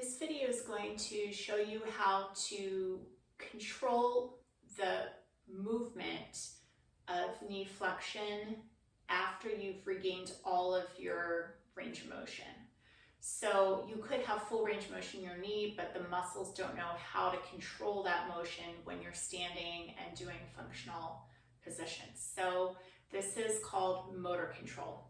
This video is going to show you how to control the movement of knee flexion after you've regained all of your range of motion. So you could have full range of motion in your knee, but the muscles don't know how to control that motion when you're standing and doing functional positions. So this is called motor control.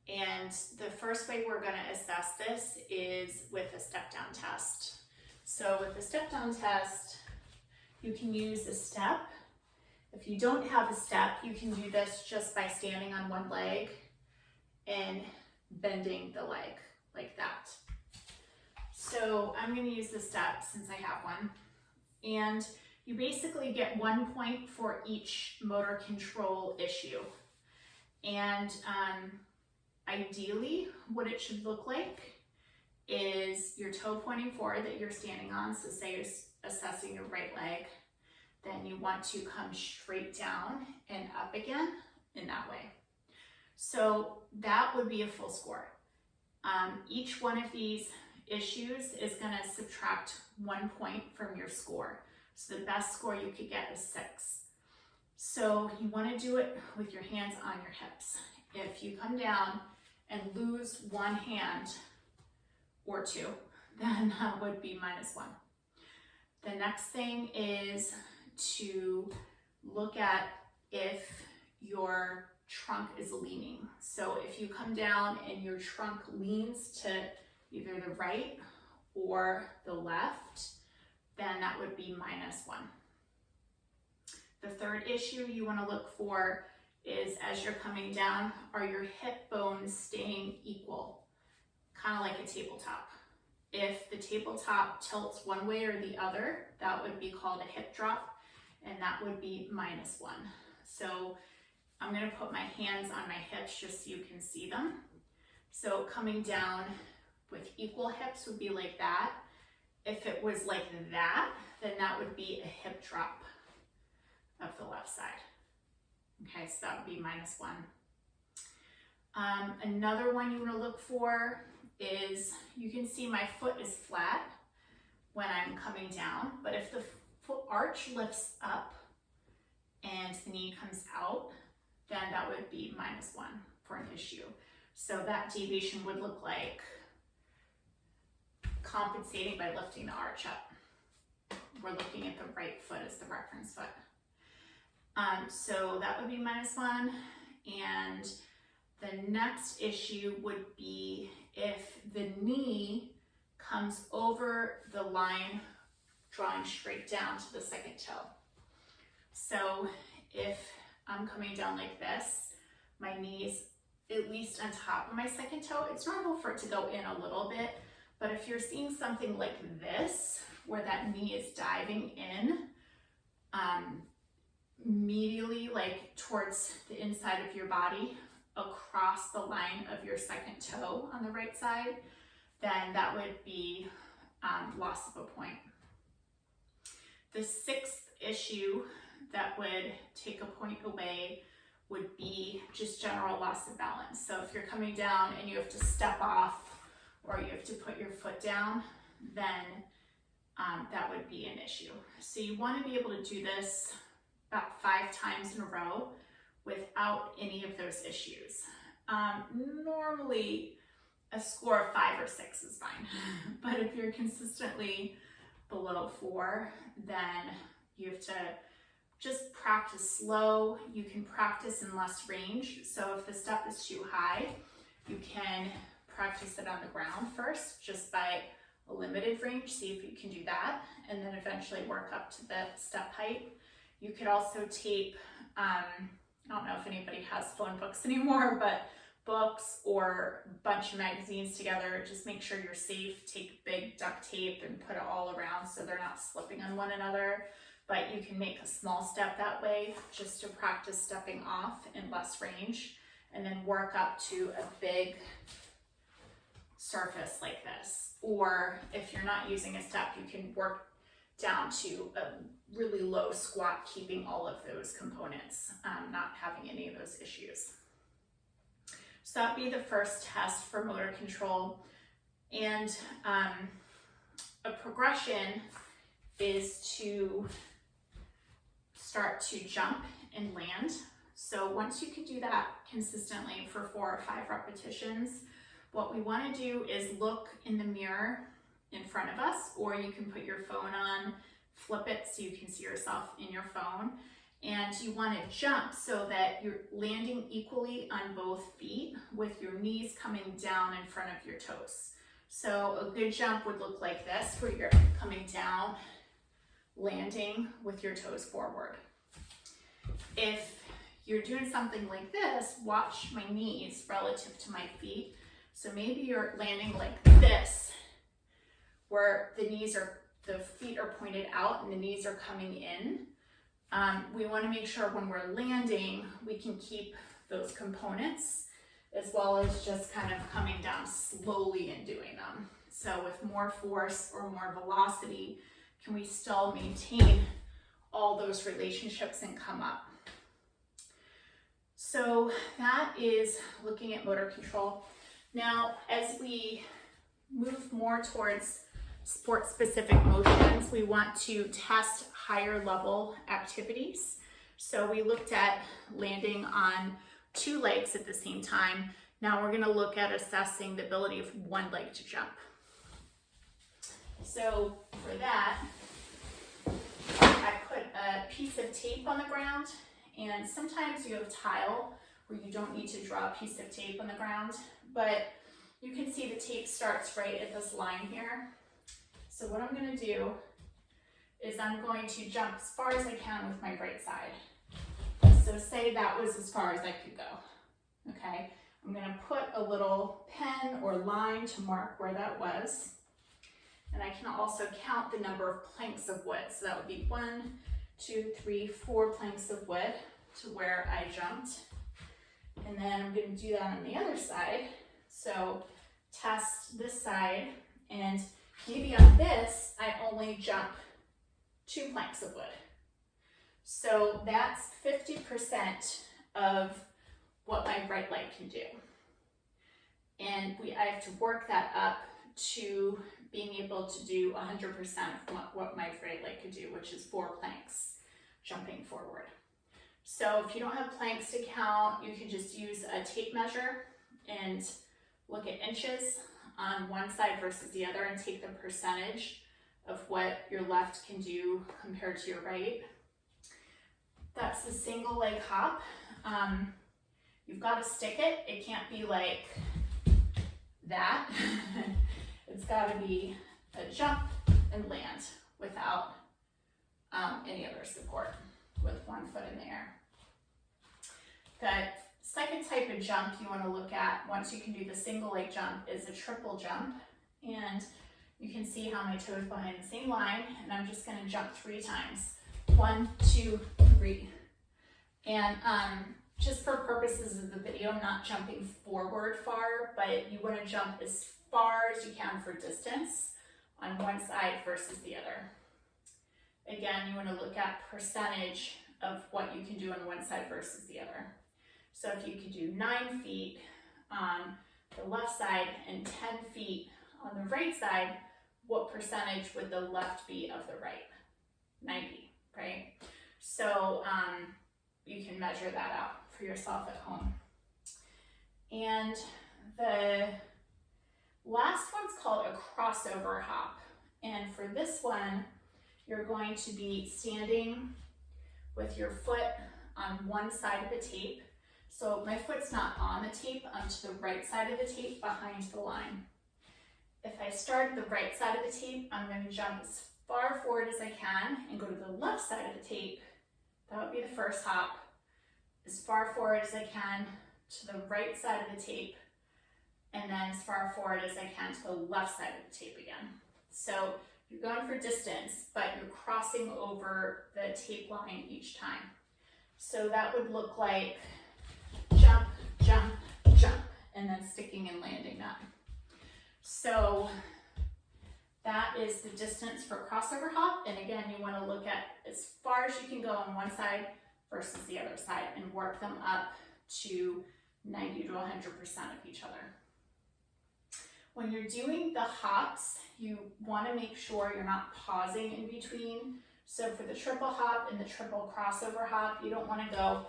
And the first way we're going to assess this is with a step-down test. So with the step-down test, you can use a step. If you don't have a step, you can do this just by standing on one leg and bending the leg like that. So I'm going to use the step since I have one. And you basically get 1 point for each motor control issue. And ideally, what it should look like is your toe pointing forward that you're standing on. So say you're assessing your right leg, then you want to come straight down and up again in that way. So that would be a full score. Each one of these issues is going to subtract 1 point from your score. So the best score you could get is 6. So you want to do it with your hands on your hips. If you come down and lose one hand or two, then that would be -1. The next thing is to look at if your trunk is leaning. So if you come down and your trunk leans to either the right or the left, then that would be -1. The third issue you want to look for is as you're coming down, are your hip bones staying equal? Kind of like a tabletop. If the tabletop tilts one way or the other, that would be called a hip drop, and that would be -1. So I'm going to put my hands on my hips just so you can see them. So coming down with equal hips would be like that. If it was like that, then that would be a hip drop of the left side. Okay, so that would be -1. Another one you want to look for is, you can see my foot is flat when I'm coming down, but if the foot arch lifts up and the knee comes out, then that would be -1 for an issue. So that deviation would look like compensating by lifting the arch up. We're looking at the right foot as the reference foot. So that would be -1. And the next issue would be if the knee comes over the line drawing straight down to the second toe. So if I'm coming down like this, my knee's at least on top of my second toe. It's normal for it to go in a little bit, but if you're seeing something like this, where that knee is diving in, medially, like towards the inside of your body, across the line of your second toe on the right side, then that would be loss of a point. The sixth issue that would take a point away would be just general loss of balance. So if you're coming down and you have to step off or you have to put your foot down, then that would be an issue. So you want to be able to do this about 5 times in a row without any of those issues. Normally a score of 5 or 6 is fine, but if you're consistently below 4, then you have to just practice slow. You can practice in less range. So if the step is too high, you can practice it on the ground first, just by a limited range, see if you can do that, and then eventually work up to the step height. You could also tape, I don't know if anybody has phone books anymore, but books or a bunch of magazines together, just make sure you're safe. Take big duct tape and put it all around so they're not slipping on one another. But you can make a small step that way just to practice stepping off in less range, and then work up to a big surface like this. Or if you're not using a step, you can work down to a really low squat, keeping all of those components, not having any of those issues. So that'd be the first test for motor control. And a progression is to start to jump and land. So once you can do that consistently for 4 or 5 repetitions, what we want to do is look in the mirror in front of us, or you can put your phone on, flip it so you can see yourself in your phone, and you want to jump so that you're landing equally on both feet with your knees coming down in front of your toes. So a good jump would look like this, where you're coming down, landing with your toes forward. If you're doing something like this, watch my knees relative to my feet. So maybe you're landing like this, where the feet are pointed out and the knees are coming in. We want to make sure when we're landing, we can keep those components, as well as just kind of coming down slowly and doing them. So with more force or more velocity, can we still maintain all those relationships and come up? So that is looking at motor control. Now, as we move more towards sport-specific motions, we want to test higher level activities. So we looked at landing on 2 legs at the same time. Now we're going to look at assessing the ability of one leg to jump. So for that, I put a piece of tape on the ground, and sometimes you have tile where you don't need to draw a piece of tape on the ground, but you can see the tape starts right at this line here. So what I'm going to do is I'm going to jump as far as I can with my right side. So say that was as far as I could go. Okay, I'm going to put a little pen or line to mark where that was. And I can also count the number of planks of wood. So that would be 1, 2, 3, 4 planks of wood to where I jumped. And then I'm going to do that on the other side. So test this side, and maybe on this, I only jump 2 planks of wood. So that's 50% of what my right leg can do. And I have to work that up to being able to do 100% of what my right leg could do, which is 4 planks jumping forward. So if you don't have planks to count, you can just use a tape measure and look at inches on one side versus the other and take the percentage of what your left can do compared to your right. That's the single leg hop. You've got to stick it. It can't be like that. It's got to be a jump and land without any other support, with one foot in the air. The second type of jump you want to look at once you can do the single leg jump is a triple jump. And you can see how my toe is behind the same line, and I'm just going to jump 3 times. 1, 2, 3. And just for purposes of the video, I'm not jumping forward far, but you want to jump as far as you can for distance on one side versus the other. Again, you want to look at percentage of what you can do on one side versus the other. So if you could do 9 feet on the left side and 10 feet on the right side, what percentage would the left be of the right? 90, right? So you can measure that out for yourself at home. And the last one's called a crossover hop. And for this one, you're going to be standing with your foot on one side of the tape. So my foot's not on the tape, I'm to the right side of the tape behind the line. If I start at the right side of the tape, I'm going to jump as far forward as I can and go to the left side of the tape. That would be the first hop. As far forward as I can to the right side of the tape, and then as far forward as I can to the left side of the tape again. So you're going for distance, but you're crossing over the tape line each time. So that would look like jump, jump, jump, and then sticking and landing that. So that is the distance for crossover hop. And again, you want to look at as far as you can go on one side versus the other side and work them up to 90 to 100% of each other. When you're doing the hops, you want to make sure you're not pausing in between. So for the triple hop and the triple crossover hop, you don't want to go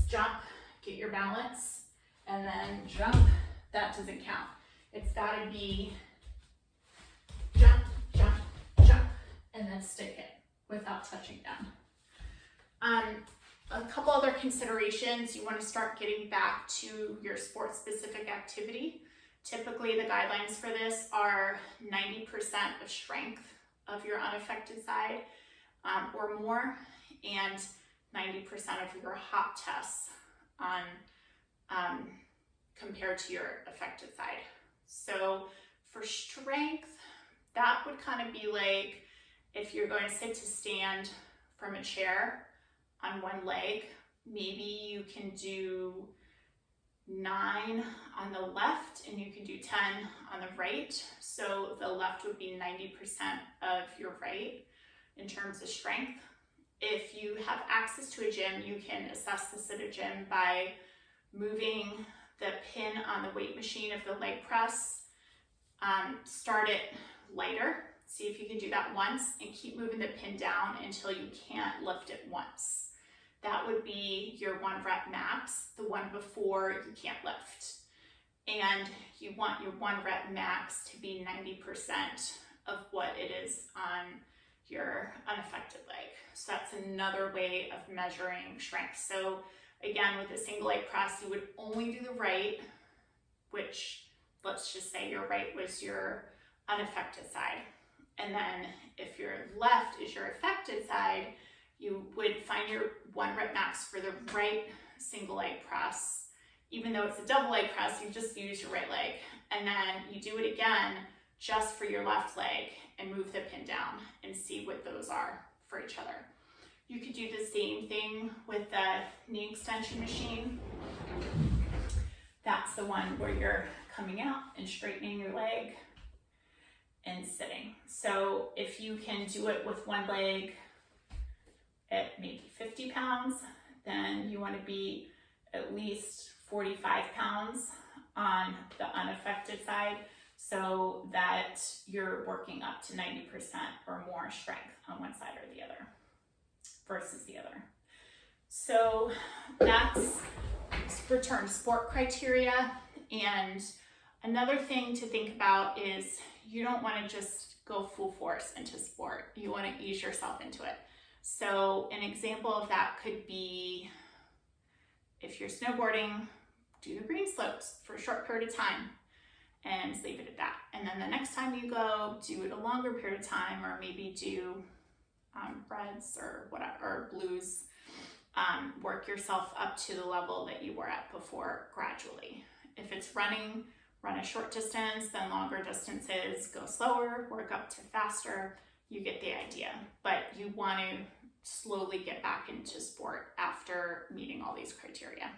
jump, get your balance, and then jump. That doesn't count. It's got to be jump, jump, jump, and then stick it without touching down. A couple other considerations, you want to start getting back to your sport-specific activity. Typically, the guidelines for this are 90% of strength of your unaffected side or more, and 90% of your hop tests on compared to your affected side. So for strength, that would kind of be like if you're going to sit to stand from a chair on one leg, maybe you can do 9 on the left and you can do 10 on the right. So the left would be 90% of your right in terms of strength. If you have access to a gym, you can assess this at a gym by moving the pin on the weight machine of the leg press. Start it lighter. See if you can do that once and keep moving the pin down until you can't lift it once. That would be your 1 rep max, the one before you can't lift. And you want your 1 rep max to be 90% of what it is on your unaffected leg. So that's another way of measuring strength. So again, with a single leg press, you would only do the right, which let's just say your right was your unaffected side. And then if your left is your affected side, you would find your 1 rep max for the right single leg press. Even though it's a double leg press, you just use your right leg. And then you do it again just for your left leg and move the pin down and see what those are for each other. You could do the same thing with the knee extension machine. That's the one where you're coming out and straightening your leg and sitting. So if you can do it with one leg at maybe 50 pounds, then you want to be at least 45 pounds on the unaffected side so that you're working up to 90% or more strength on one side or the other versus the other. So that's return to sport criteria. And another thing to think about is you don't want to just go full force into sport. You want to ease yourself into it. So an example of that could be if you're snowboarding, do the green slopes for a short period of time and leave it at that. And then the next time you go, do it a longer period of time, or maybe do reds or whatever, or blues. Work yourself up to the level that you were at before gradually. If it's running, run a short distance, then longer distances, go slower, work up to faster. You get the idea, but you want to slowly get back into sport after meeting all these criteria.